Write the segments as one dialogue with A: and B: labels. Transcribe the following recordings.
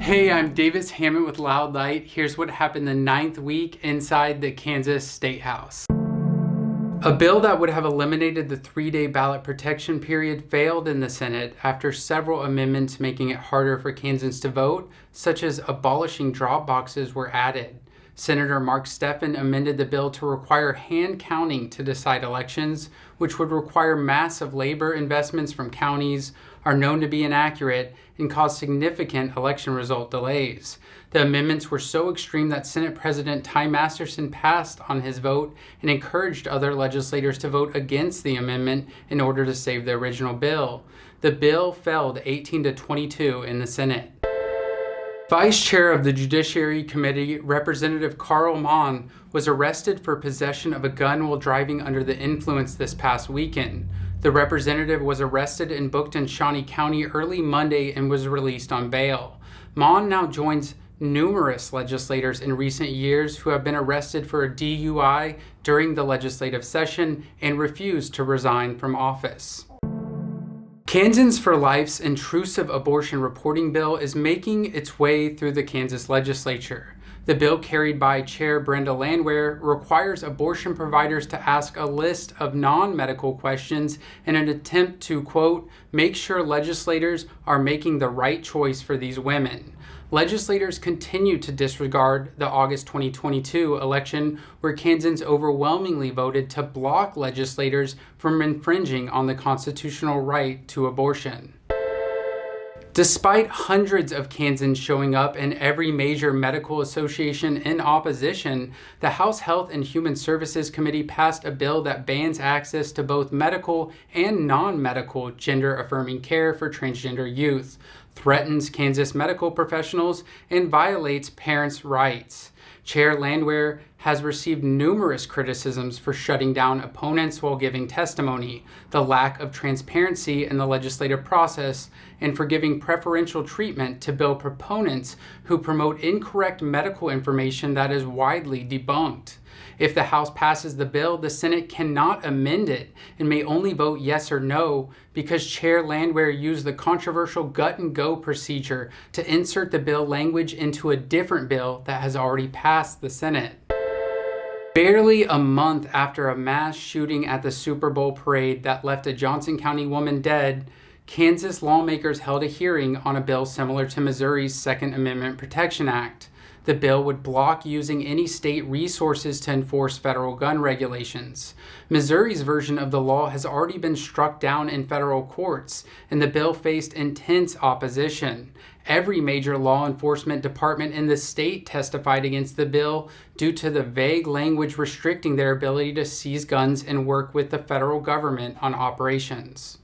A: Hey, I'm Davis Hammond with Loud Light. Here's what happened the 9th week inside the Kansas State House. A bill that would have eliminated the 3-day ballot protection period failed in the Senate after several amendments making it harder for Kansans to vote, such as abolishing drop boxes, were added. Senator Mark Steffen amended the bill to require hand counting to decide elections, which would require massive labor investments from counties, are known to be inaccurate, and cause significant election result delays. The amendments were so extreme that Senate President Ty Masterson passed on his vote and encouraged other legislators to vote against the amendment in order to save the original bill. The bill failed 18-22 in the Senate. Vice Chair of the Judiciary Committee, Representative Carl Mon, was arrested for possession of a gun while driving under the influence this past weekend. The representative was arrested and booked in Shawnee County early Monday and was released on bail. Mon now joins numerous legislators in recent years who have been arrested for a DUI during the legislative session and refused to resign from office. Kansans for Life's intrusive abortion reporting bill is making its way through the Kansas legislature. The bill, carried by Chair Brenda Landwehr, requires abortion providers to ask a list of non-medical questions in an attempt to, quote, make sure legislators are making the right choice for these women. Legislators continue to disregard the August 2022 election, where Kansans overwhelmingly voted to block legislators from infringing on the constitutional right to abortion. Despite hundreds of Kansans showing up and every major medical association in opposition, the House Health and Human Services Committee passed a bill that bans access to both medical and non-medical gender-affirming care for transgender youth, threatens Kansas medical professionals, and violates parents' rights. Chair Landwehr has received numerous criticisms for shutting down opponents while giving testimony, the lack of transparency in the legislative process, and for giving preferential treatment to bill proponents who promote incorrect medical information that is widely debunked. If the House passes the bill, the Senate cannot amend it and may only vote yes or no because Chair Landwehr used the controversial gut-and-go procedure to insert the bill language into a different bill that has already passed the Senate. Barely a month after a mass shooting at the Super Bowl parade that left a Johnson County woman dead, Kansas lawmakers held a hearing on a bill similar to Missouri's Second Amendment Protection Act. The bill would block using any state resources to enforce federal gun regulations. Missouri's version of the law has already been struck down in federal courts, and the bill faced intense opposition. Every major law enforcement department in the state testified against the bill due to the vague language restricting their ability to seize guns and work with the federal government on operations.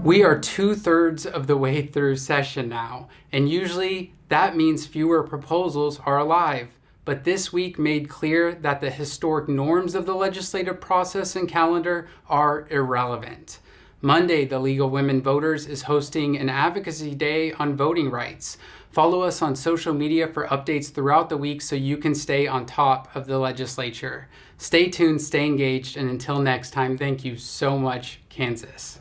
A: We are 2/3 of the way through session now, and usually that means fewer proposals are alive. But this week made clear that the historic norms of the legislative process and calendar are irrelevant. Monday, the League of Women Voters is hosting an advocacy day on voting rights. Follow us on social media for updates throughout the week so you can stay on top of the legislature. Stay tuned, stay engaged, and until next time, thank you so much, Kansas.